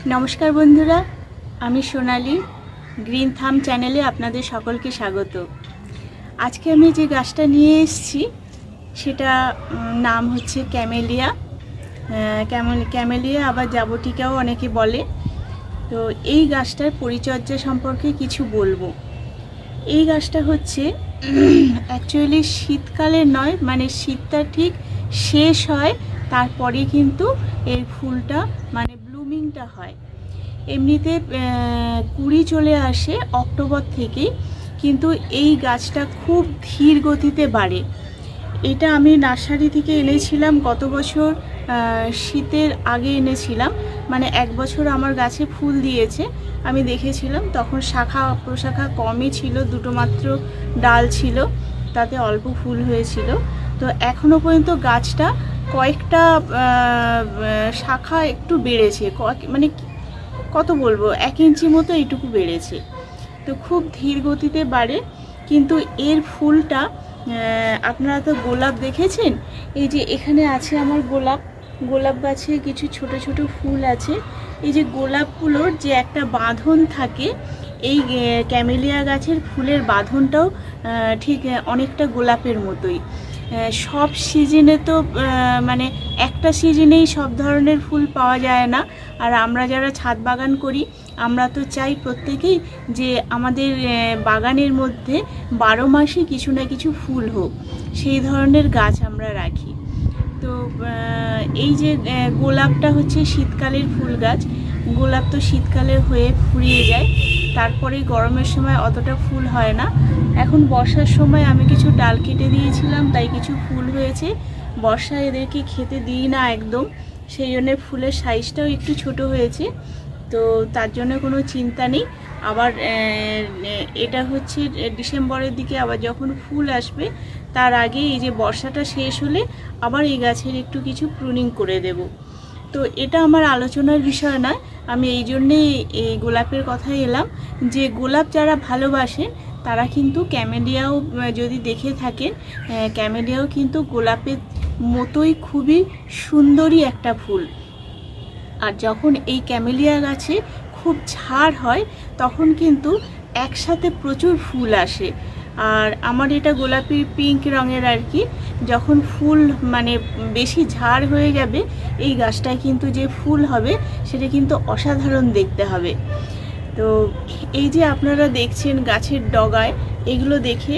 नमस्कार बंधुरा आमी सोनाली ग्रीन थाम चैनेले आपनादेर सकलके स्वागत। आज के आमी जे गाछटा निये एसेछि सेटा नाम होच्छे कैमेलिया। कैमेलिया आबार जाबटिकाओ अनेके बोले। तो এই গাছটার পরিচর্যা সম্পর্কে কিছু বলবো। এই গাছটা হচ্ছে অ্যাকচুয়ালি শীতকালে নয়, মানে শীতটা ঠিক শেষ হয় তারপরে কিন্তু এর ফুলটা মানে ব্লুমিংটা হয়। এমনিতে কুড়ি চলে আসে অক্টোবর থেকে, কিন্তু এই গাছটা খুব ধীর গতিতে বাড়ে। এটা আমি নার্সারি থেকে এনেছিলাম গত বছর শীতের আগে এনেছিলাম, মানে এক বছর আমার গাছে ফুল দিয়েছে। আমি দেখেছিলাম তখন শাখা প্রশাখা কমই ছিল, দুটো মাত্র ডাল ছিল, তাতে অল্প ফুল হয়েছিল। তো এখনো পর্যন্ত গাছটা কয়েকটা শাখা একটু বেড়েছে, মানে কত বলবো 1 ইঞ্চি মতো এইটুকু বেড়েছে। তো খুব ধীর গতিতে বাড়ে, কিন্তু এর ফুলটা আপনারা তো গোলাপ দেখেছেন, এই যে এখানে আছে আমার গোলাপ গাছে কিছু ছোট ছোট ফুল আছে। এই যে গোলাপগুলোর যে একটা বাঁধন থাকে, এই ক্যামেলিয়া গাছের ফুলের বাঁধনটাও ঠিক অনেকটা গোলাপের মতোই। সব সিজনে তো মানে একটা সিজনেই সব ধরনের ফুল পাওয়া যায় না। আর আমরা যারা ছাদ বাগান করি আমরা তো চাই প্রত্যেকেই যে আমাদের বাগানের মধ্যে 12 মাসই কিছু না কিছু ফুল হোক, সেই ধরনের গাছ আমরা রাখি। তো এই যে গোলাপটা হচ্ছে শীতকালের ফুল গাছ। গোলাপ তো শীতকালে হয়ে ফুরিয়ে যায়, তারপরে গরমের সময় অতটা ফুল হয় না। এখন বর্ষার সময় আমি কিছু ডাল কেটে দিয়েছিলাম, তাই কিছু ফুল হয়েছে। বর্ষায় এদেরকে খেতে দিই না একদম, সেই জন্য ফুলের সাইজটাও একটু ছোট হয়েছে। তো তার জন্য কোনো চিন্তা নেই। আবার এটা হচ্ছে ডিসেম্বরের দিকে আবার যখন ফুল আসবে তার আগে এই যে বর্ষাটা শেষ হলে আবার এই গাছের একটু কিছু প্রুনিং করে দেব। তো এটা আমার আলোচনার বিষয় নয়, আমি এই জন্যেই এই গোলাপের কথায় এলাম যে গোলাপ যারা ভালোবাসেন তারা কিন্তু ক্যামেলিয়াও যদি দেখে থাকেন, ক্যামেলিয়াও কিন্তু গোলাপের মতোই খুবই সুন্দরী একটা ফুল। আর যখন এই ক্যামেলিয়া গাছে খুব ঝাড় হয় তখন কিন্তু একসাথে প্রচুর ফুল আসে। আর আমার এটা গোলাপি পিঙ্ক রঙের আর কি। যখন ফুল মানে বেশি ঝাড় হয়ে যাবে এই গাছটায় কিন্তু যে ফুল হবে সেটা কিন্তু অসাধারণ দেখতে হবে। তো এই যে আপনারা দেখছেন গাছের ডগায়, এগুলো দেখে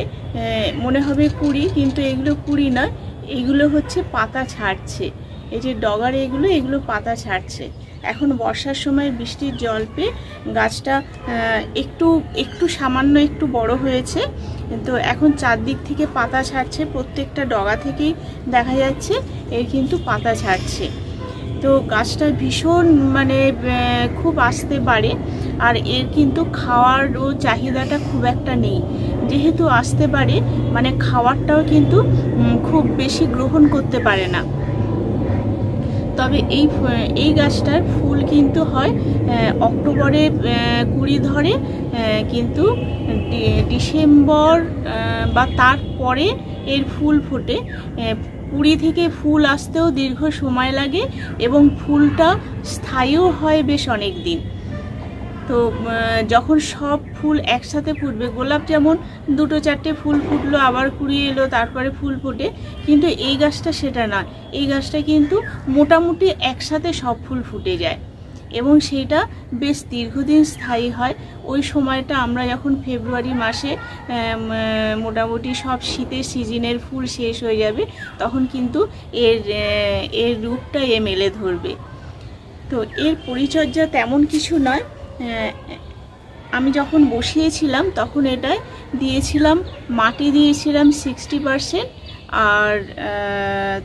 মনে হবে কুড়ি, কিন্তু এগুলো কুড়ি নয়, এগুলো হচ্ছে পাতা ছাড়ছে। এই যে ডগার এগুলো পাতা ছাড়ছে। এখন বর্ষার সময় বৃষ্টির জল পেয়ে গাছটা একটু সামান্য একটু বড় হয়েছে। তো এখন চারদিক থেকে পাতা ছাড়ছে, প্রত্যেকটা ডগা থেকেই দেখা যাচ্ছে এর কিন্তু পাতা ছাড়ছে। তো গাছটা ভীষণ মানে খুব আস্তে বাড়ে, আর এর কিন্তু খাওয়ারও চাহিদাটা খুব একটা নেই। যেহেতু আস্তে বাড়ে মানে খাওয়ারটাও কিন্তু খুব বেশি গ্রহণ করতে পারে না। তবে এই গাছটার ফুল কিন্তু হয় অক্টোবরে কুড়ি ধরে, কিন্তু ডিসেম্বর বা তারপরে এর ফুল ফোটে। কুড়ি থেকে ফুল আসতেও দীর্ঘ সময় লাগে এবং ফুলটা স্থায়ীও হয় বেশ অনেক দিন। তো যখন সব ফুল একসাথে ফুটবে, গোলাপ যেমন 2-4টে ফুল ফুটলো আবার কুড়িয়ে এলো তারপরে ফুল ফোটে, কিন্তু এই গাছটা সেটা না। এই গাছটা কিন্তু মোটামুটি একসাথে সব ফুল ফুটে যায় এবং সেইটা বেশ দীর্ঘদিন স্থায়ী হয়। ওই সময়টা আমরা যখন ফেব্রুয়ারি মাসে মোটামুটি সব শীতের সিজনের ফুল শেষ হয়ে যাবে তখন কিন্তু এর রূপটা মেলে ধরবে। তো এর পরিচর্যা তেমন কিছু নয়। আমি যখন বসিয়েছিলাম তখন এটায় দিয়েছিলাম মাটি, দিয়েছিলাম 60%, আর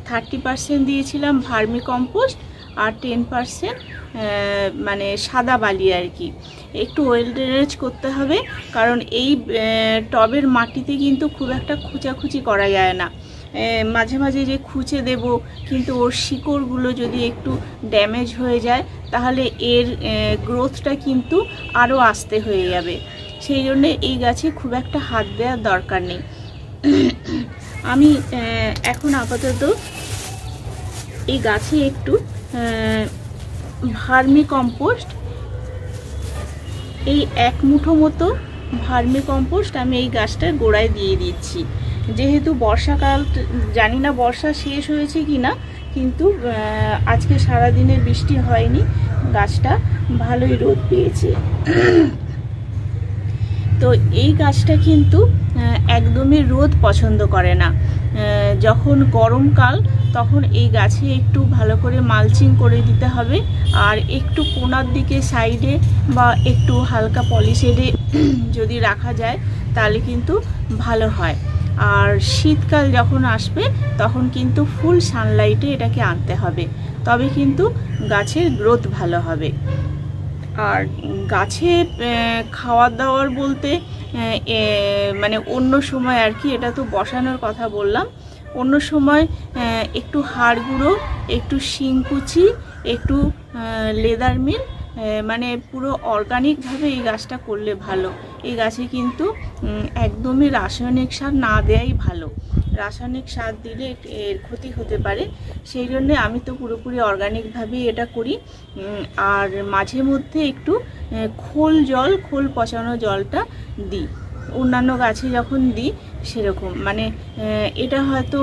30% দিয়েছিলাম ভার্মি কম্পোস্ট, আর 10% মানে সাদা বালি আর কি। একটু ওয়েল ড্রেনেজ করতে হবে, কারণ এই টবের মাটিতে কিন্তু খুব একটা খুচাখুচি করা যায় না। মাঝে মাঝে যে খুঁচে দেব, কিন্তু ওর শিকড়গুলো যদি একটু ড্যামেজ হয়ে যায় তাহলে এর গ্রোথটা কিন্তু আরও আস্তে হয়ে যাবে। সেই জন্যে এই গাছে খুব একটা হাত দেওয়ার দরকার নেই। আমি এখন আপাতত এই গাছে একটু ভার্মি কম্পোস্ট এই 1 মুঠো মতো ভার্মি কম্পোস্ট আমি এই গাছটার গোড়ায় দিয়ে দিচ্ছি। যেহেতু বর্ষাকাল, জানি না বর্ষা শেষ হয়েছে কি না, কিন্তু আজকে সারাদিনের বৃষ্টি হয়নি, গাছটা ভালোই রোদ পেয়েছে। তো এই গাছটা কিন্তু একদমই রোদ পছন্দ করে না। যখন গরমকাল তখন এই গাছে একটু ভালো করে মালচিং করে দিতে হবে, আর একটু কোণার দিকে সাইডে বা একটু হালকা পলিশেডে যদি রাখা যায় তাহলে কিন্তু ভালো হয়। আর শীতকাল যখন আসবে তখন কিন্তু ফুল সানলাইটে এটাকে আনতে হবে, তবে কিন্তু গাছের গ্রোথ ভালো হবে। আর গাছে খাওয়ার দাওয়ার বলতে মানে অন্য সময় আর কি, এটা তো বসানোর কথা বললাম, অন্য সময় একটু হাড় গুঁড়ো, একটু শিংকুচি, একটু লেদার মিল, মানে পুরো অর্গানিকভাবে এই গাছটা করলে ভালো। এই গাছে কিন্তু একদমই রাসায়নিক সার না দেওয়াই ভালো। রাসায়নিক সার দিলে এর ক্ষতি হতে পারে, সেই জন্যে আমি তো পুরোপুরি অর্গানিকভাবেই এটা করি। আর মাঝে মধ্যে একটু খোল পচানো জলটা দিই, অন্যান্য গাছে যখন দিই সেরকম। মানে এটা হয়তো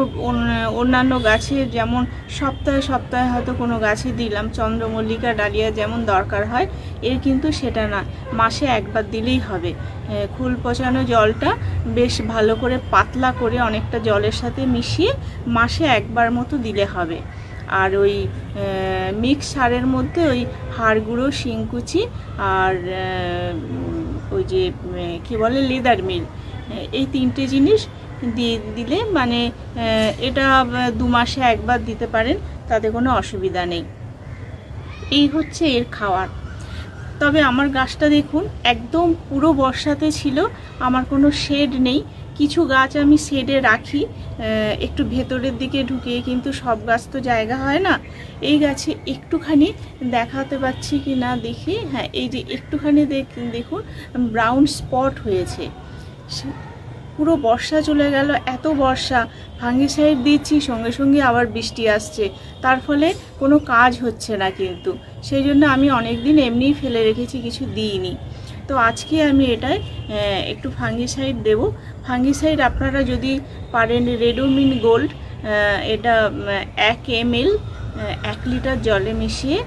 অন্যান্য গাছে যেমন সপ্তাহে হয়তো কোনো গাছে দিলাম, চন্দ্রমল্লিকা, ডালিয়া যেমন দরকার হয়, এর কিন্তু সেটা না, মাসে একবার দিলেই হবে। খোল পচানো জলটা বেশ ভালো করে পাতলা করে অনেকটা জলের সাথে মিশিয়ে মাসে একবার মতো দিলে হবে। আর ওই মিক্স সারের মধ্যে ওই হাড় গুঁড়ো, শিংকুচি আর ওই যে কি বলে লেদার মিল, এই 3টে জিনিস দিয়ে দিলে মানে এটা 2 মাসে একবার দিতে পারেন, তাতে কোনো অসুবিধা নেই। এই হচ্ছে এর খাওয়ার। তবে আমার গাছটা দেখুন একদম পুরো বর্ষাতে ছিল, আমার কোনো শেড নেই। কিছু গাছ আমি শেডে রাখি একটু ভেতরের দিকে ঢুকিয়ে, কিন্তু সব গাছ তো জায়গা হয় না। এই গাছে একটুখানি দেখাতে পাচ্ছি কি না দেখি, হ্যাঁ এই যে একটুখানি দেখুন ব্রাউন স্পট হয়েছে। পুরো বর্ষা চলে গেল, এত বর্ষা, ফাঙ্গিসাইড দিচ্ছি, সঙ্গে সঙ্গে আবার বৃষ্টি আসছে, তার ফলে কোনো কাজ হচ্ছে না। কিন্তু সেই জন্য আমি অনেক দিন এমনিই ফেলে রেখেছি, কিছু দিইনি। তো আজকে আমি এটায় একটু ফাঙ্গিসাইড দেব। ফাঙ্গিসাইড আপনারা যদি পারেন রেডোমিন গোল্ড, এটা 1 ml 1 লিটার জলে মিশিয়ে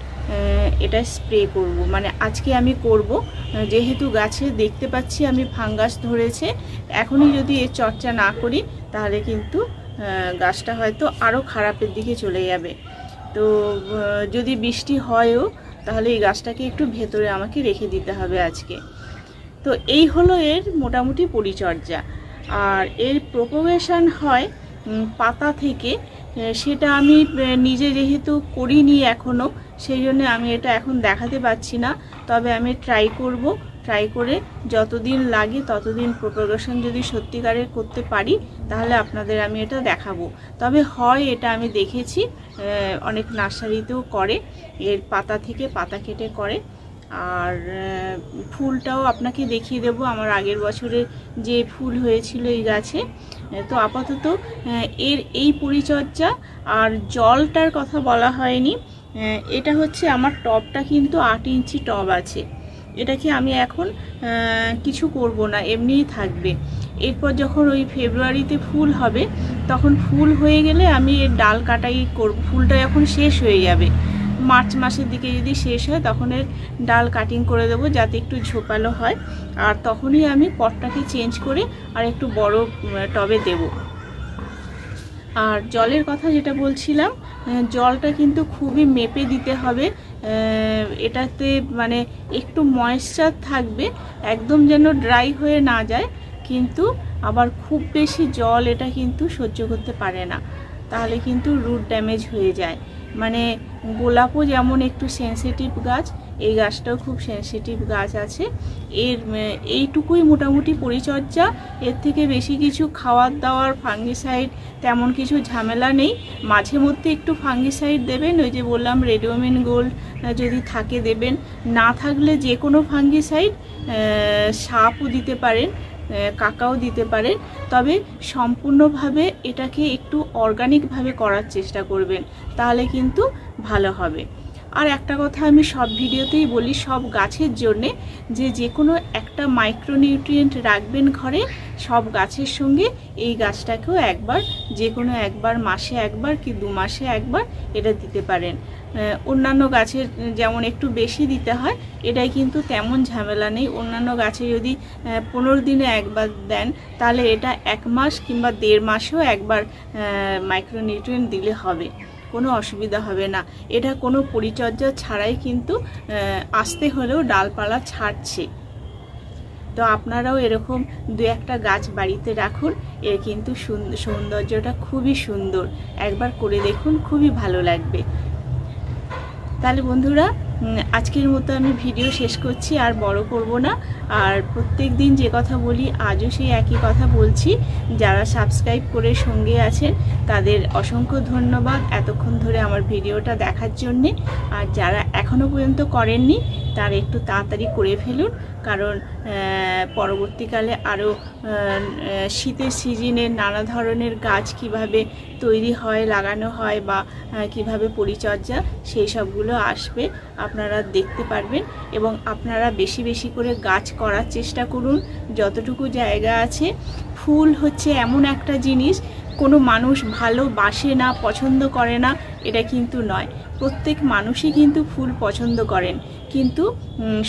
এটা স্প্রে করব। মানে আজকে আমি করব, যেহেতু গাছে দেখতে পাচ্ছি আমি ফাঙ্গাস ধরেছে। এখনই যদি এর চর্চা না করি তাহলে কিন্তু গাছটা হয়তো আরও খারাপের দিকে চলে যাবে। তো যদি বৃষ্টি হয়ও তাহলে এই গাছটাকে একটু ভেতরে আমাকে রেখে দিতে হবে আজকে। তো এই হলো এর মোটামুটি পরিচর্যা। আর এর প্রোপাগেশন হয় পাতা থেকে, সেটা আমি নিজে যেহেতু করিনি এখনও, সেই জন্য আমি এটা এখন দেখাতে পাচ্ছি না। তবে আমি ট্রাই করে যতদিন লাগে ততদিন প্রোপাগেশন যদি সত্যিকারের করতে পারি তাহলে আপনাদের আমি এটা দেখাবো। তবে হয় এটা আমি দেখেছি অনেক নার্সারিতেও করে, এর পাতা থেকে পাতা কেটে করে। আর ফুলটাও আপনাকে দেখিয়ে দেবো, আমার আগের বছরে যে ফুল হয়েছিল এই গাছে। তো আপাতত এর এই পরিচর্যা। আর জলটার কথা বলা হয়নি, এটা হচ্ছে আমার টবটা কিন্তু 8 ইঞ্চি টব আছে। এটাকে আমি এখন কিছু করব না, এমনিই থাকবে। এরপর যখন ওই ফেব্রুয়ারিতে ফুল হবে, তখন ফুল হয়ে গেলে আমি এর ডাল কাটাই করব। ফুলটা যখন শেষ হয়ে যাবে, মার্চ মাসের দিকে যদি শেষ হয়, তখন এর ডাল কাটিং করে দেবো যাতে একটু ঝোপালো হয়। আর তখনই আমি পটটাকে চেঞ্জ করে আর একটু বড় টবে দেব। আর জলের কথা যেটা বলছিলাম, জলটা কিন্তু খুবই মেপে দিতে হবে। এটাতে মানে একটু ময়েশ্চার থাকবে, একদম যেন ড্রাই হয়ে না যায়। কিন্তু আবার খুব বেশি জল এটা কিন্তু সহ্য করতে পারে না, তাহলে কিন্তু রুট ড্যামেজ হয়ে যায়। মানে গোলাপও যেমন একটু সেনসিটিভ গাছ, এই গাছটাও খুব সেনসিটিভ গাছ আছে। এর এইটুকুই মোটামুটি পরিচর্যা, এর থেকে বেশি কিছু খাওয়ার দাওয়ার ফাঙ্গিসাইড তেমন কিছু ঝামেলা নেই। মাঝে মধ্যে একটু ফাঙ্গিসাইড দেবেন, ওই যে বললাম রেডোমিন গোল্ড যদি থাকে দেবেন, না থাকলে যে কোনো ফাঙ্গিসাইড, সাপও দিতে পারেন, কাকাও দিতে পারেন। তবে সম্পূর্ণভাবে এটাকে একটু অর্গানিকভাবে করার চেষ্টা করবেন, তাহলে কিন্তু ভালো হবে। আর একটা কথা আমি সব ভিডিওতেই বলি সব গাছের জন্যে, যে কোনো একটা মাইক্রোনিউট্রিয়েন্ট রাখবেন ঘরে, সব গাছের সঙ্গে এই গাছটাকেও একবার, যে কোনো একবার, মাসে একবার কি 2 মাসে একবার এটা দিতে পারেন। অন্যান্য গাছের যেমন একটু বেশি দিতে হয়, এটাই কিন্তু তেমন ঝামেলা নেই। অন্যান্য গাছে যদি 15 দিনে একবার দেন, তাহলে এটা 1 মাস কিংবা 1.5 মাসেও একবার মাইক্রোনিউট্রিয়েন্ট দিলে হবে, কোনো অসুবিধা হবে না। এটা কোনো পরিচর্যা ছাড়াই কিন্তু আস্তে হলেও ডালপালা ছাড়ছে। তো আপনারাও এরকম 2-1টা গাছ বাড়িতে রাখুন, এর কিন্তু সৌন্দর্যটা খুবই সুন্দর। একবার করে দেখুন, খুবই ভালো লাগবে। তাহলে বন্ধুরা, আজকের মতো আমি ভিডিও শেষ করছি, আর বড় করব না। আর প্রত্যেক দিন যে কথা বলি আজও সেই একই কথা বলছি। যারা সাবস্ক্রাইব করে সঙ্গে আছেন তাদের অসংখ্য ধন্যবাদ এতক্ষণ ধরে আমার ভিডিওটা দেখার জন্যে। আর যারা এখনও পর্যন্ত করেননি তারা একটু তাড়াতাড়ি করে ফেলুন, কারণ পরবর্তীকালে আরও শীতের সিজনে নানা ধরনের গাছ কিভাবে তৈরি হয়, লাগানো হয় বা কিভাবে পরিচর্যা, সেই সবগুলো আসবে, আপনারা দেখতে পারবেন। এবং আপনারা বেশি বেশি করে গাছ করার চেষ্টা করুন যতটুকু জায়গা আছে। ফুল হচ্ছে এমন একটা জিনিস, কোনো মানুষ ভালোবাসে না, পছন্দ করে না, এটা কিন্তু নয়। প্রত্যেক মানুষই কিন্তু ফুল পছন্দ করেন, কিন্তু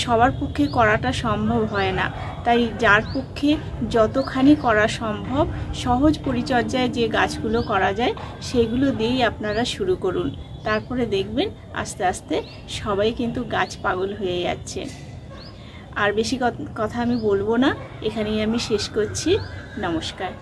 সবার পক্ষে করাটা সম্ভব হয় না। তাই যার পক্ষে যতখানি করা সম্ভব, সহজ পরিচর্যায় যে গাছগুলো করা যায় সেগুলো দিয়েই আপনারা শুরু করুন। তারপরে দেখবেন আস্তে আস্তে সবাই কিন্তু গাছ পাগল হয়ে যাচ্ছে। আর বেশি কথা আমি বলবো না, এখানেই আমি শেষ করছি। নমস্কার।